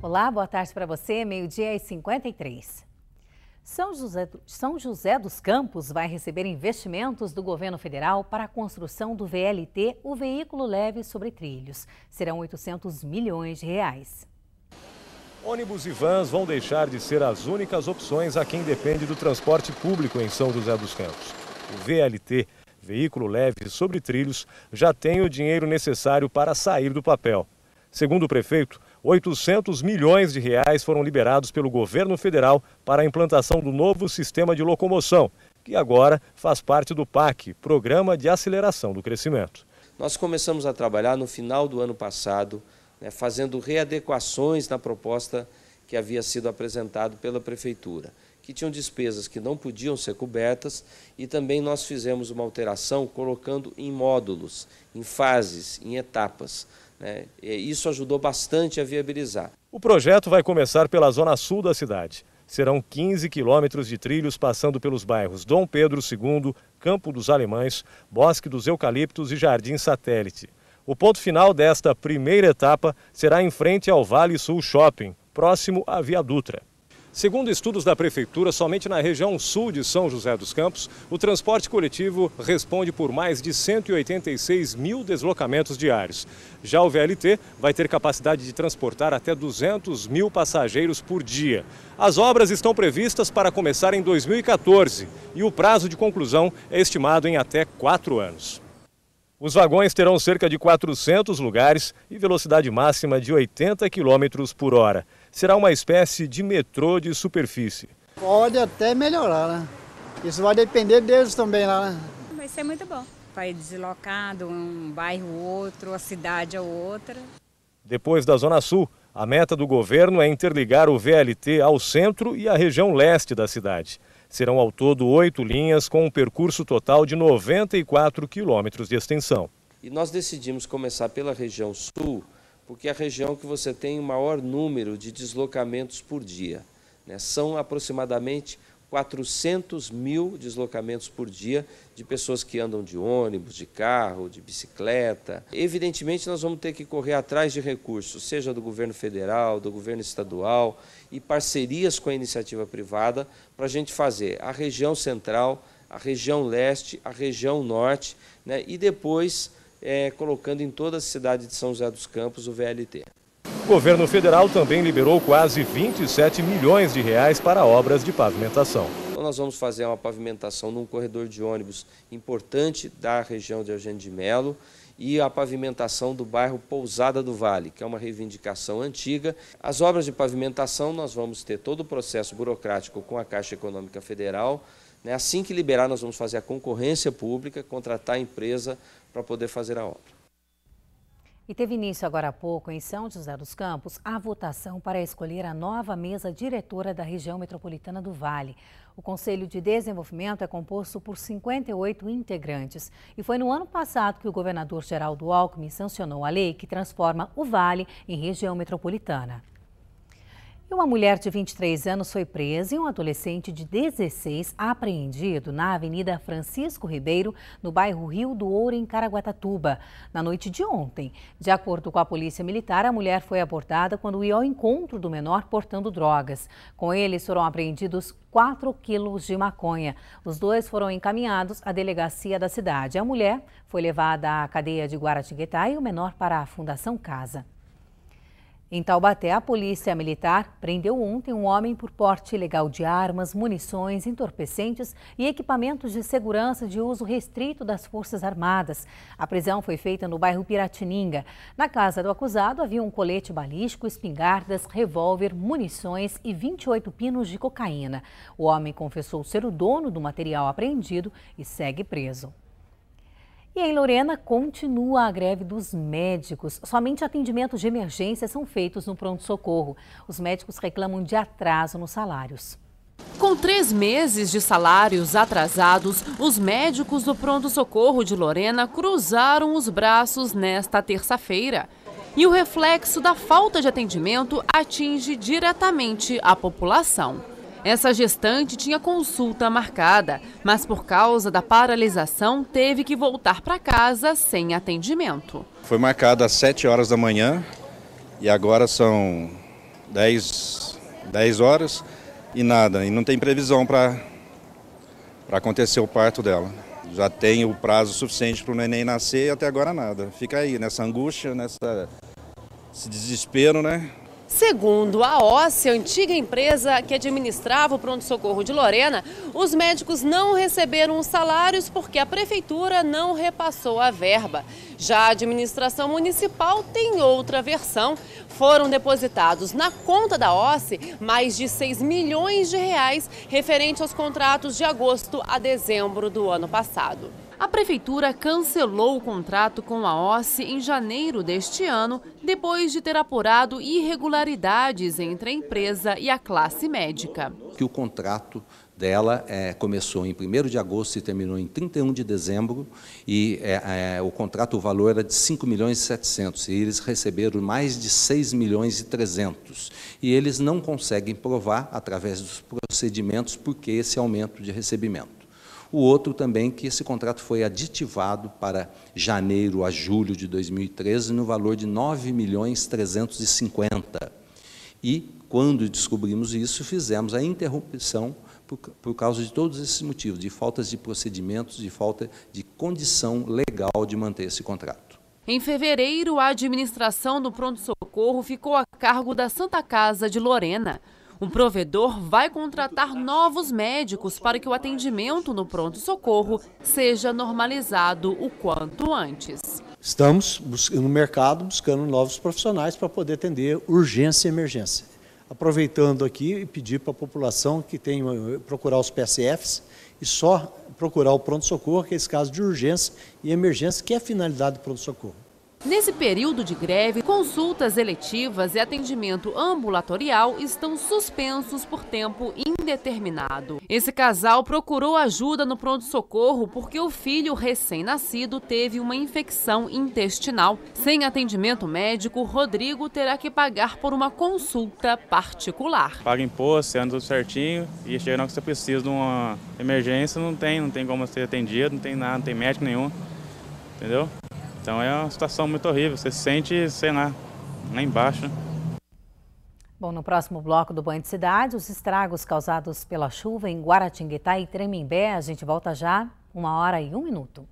Olá, boa tarde para você, meio-dia e 53. São José dos Campos vai receber investimentos do governo federal para a construção do VLT, o veículo leve sobre trilhos. Serão 800 milhões de reais. Ônibus e vans vão deixar de ser as únicas opções a quem depende do transporte público em São José dos Campos. O VLT, veículo leve sobre trilhos, já tem o dinheiro necessário para sair do papel. Segundo o prefeito, 800 milhões de reais foram liberados pelo governo federal para a implantação do novo sistema de locomoção, que agora faz parte do PAC, Programa de Aceleração do Crescimento. Nós começamos a trabalhar no final do ano passado, fazendo readequações na proposta que havia sido apresentada pela prefeitura, que tinham despesas que não podiam ser cobertas, e também nós fizemos uma alteração colocando em módulos, em fases, em etapas. Isso ajudou bastante a viabilizar. O projeto vai começar pela zona sul da cidade. Serão 15 quilômetros de trilhos passando pelos bairros Dom Pedro II, Campo dos Alemães, Bosque dos Eucaliptos e Jardim Satélite. O ponto final desta primeira etapa será em frente ao Vale Sul Shopping, próximo à Via Dutra. Segundo estudos da Prefeitura, somente na região sul de São José dos Campos, o transporte coletivo responde por mais de 186 mil deslocamentos diários. Já o VLT vai ter capacidade de transportar até 200 mil passageiros por dia. As obras estão previstas para começar em 2014 e o prazo de conclusão é estimado em até 4 anos. Os vagões terão cerca de 400 lugares e velocidade máxima de 80 km por hora. Será uma espécie de metrô de superfície. Pode até melhorar, né? Isso vai depender deles também lá, né? Vai ser muito bom. Vai deslocar de um bairro ao outro, a cidade a outra. Depois da Zona Sul, a meta do governo é interligar o VLT ao centro e à região leste da cidade. Serão ao todo 8 linhas com um percurso total de 94 quilômetros de extensão. E nós decidimos começar pela região sul, porque é a região que você tem o maior número de deslocamentos por dia. São aproximadamente 400 mil deslocamentos por dia de pessoas que andam de ônibus, de carro, de bicicleta. Evidentemente, nós vamos ter que correr atrás de recursos, seja do governo federal, do governo estadual e parcerias com a iniciativa privada para a gente fazer a região central, a região leste, a região norte, e depois colocando em toda a cidade de São José dos Campos o VLT. O governo federal também liberou quase 27 milhões de reais para obras de pavimentação. Então nós vamos fazer uma pavimentação num corredor de ônibus importante da região de Eugênio de Melo e a pavimentação do bairro Pousada do Vale, que é uma reivindicação antiga. As obras de pavimentação nós vamos ter todo o processo burocrático com a Caixa Econômica Federal. Assim que liberar, nós vamos fazer a concorrência pública, contratar a empresa para poder fazer a obra. E teve início agora há pouco, em São José dos Campos, a votação para escolher a nova mesa diretora da região metropolitana do Vale. O Conselho de Desenvolvimento é composto por 58 integrantes. E foi no ano passado que o governador Geraldo Alckmin sancionou a lei que transforma o Vale em região metropolitana. Uma mulher de 23 anos foi presa e um adolescente de 16 apreendido na Avenida Francisco Ribeiro, no bairro Rio do Ouro, em Caraguatatuba, na noite de ontem. De acordo com a Polícia Militar, a mulher foi abordada quando ia ao encontro do menor portando drogas. Com eles foram apreendidos 4 quilos de maconha. Os dois foram encaminhados à delegacia da cidade. A mulher foi levada à cadeia de Guaratinguetá e o menor para a Fundação Casa. Em Taubaté, a Polícia Militar prendeu ontem um homem por porte ilegal de armas, munições, entorpecentes e equipamentos de segurança de uso restrito das Forças Armadas. A prisão foi feita no bairro Piratininga. Na casa do acusado havia um colete balístico, espingardas, revólver, munições e 28 pinos de cocaína. O homem confessou ser o dono do material apreendido e segue preso. E em Lorena, continua a greve dos médicos. Somente atendimentos de emergência são feitos no pronto-socorro. Os médicos reclamam de atraso nos salários. Com 3 meses de salários atrasados, os médicos do pronto-socorro de Lorena cruzaram os braços nesta terça-feira. E o reflexo da falta de atendimento atinge diretamente a população. Essa gestante tinha consulta marcada, mas por causa da paralisação teve que voltar para casa sem atendimento. Foi marcado às 7 horas da manhã e agora são 10 horas e nada. E não tem previsão para acontecer o parto dela. Já tem o prazo suficiente para o neném nascer e até agora nada. Fica aí nessa angústia, esse desespero, né? Segundo a OSSE, antiga empresa que administrava o pronto-socorro de Lorena, os médicos não receberam os salários porque a prefeitura não repassou a verba. Já a administração municipal tem outra versão. Foram depositados na conta da OSSE mais de 6 milhões de reais referente aos contratos de agosto a dezembro do ano passado. A prefeitura cancelou o contrato com a OSSE em janeiro deste ano, depois de ter apurado irregularidades entre a empresa e a classe médica. Que o contrato dela começou em 1º de agosto e terminou em 31 de dezembro, e o contrato, o valor era de 5 milhões e 700, e eles receberam mais de 6 milhões e 300. E eles não conseguem provar, através dos procedimentos, por que esse aumento de recebimento. O outro também, que esse contrato foi aditivado para janeiro a julho de 2013 no valor de 9 milhões 350. E, quando descobrimos isso, fizemos a interrupção por causa de todos esses motivos, de faltas de procedimentos, de falta de condição legal de manter esse contrato. Em fevereiro, a administração do pronto-socorro ficou a cargo da Santa Casa de Lorena. O provedor vai contratar novos médicos para que o atendimento no pronto-socorro seja normalizado o quanto antes. Estamos no mercado buscando novos profissionais para poder atender urgência e emergência. Aproveitando aqui e pedir para a população que tem procurar os PSFs e só procurar o pronto-socorro, aqueles casos de urgência e emergência, que é a finalidade do pronto-socorro. Nesse período de greve, consultas eletivas e atendimento ambulatorial estão suspensos por tempo indeterminado. Esse casal procurou ajuda no pronto-socorro porque o filho recém-nascido teve uma infecção intestinal. Sem atendimento médico, Rodrigo terá que pagar por uma consulta particular. Paga imposto, anda tudo certinho, e chega na hora que você precisa de uma emergência, não tem como ser atendido, não tem nada, não tem médico nenhum, entendeu? Então é uma situação muito horrível, você se sente, sei lá embaixo. Bom, no próximo bloco do Banho de Cidade, os estragos causados pela chuva em Guaratinguetá e Tremembé. A gente volta já, 1h01.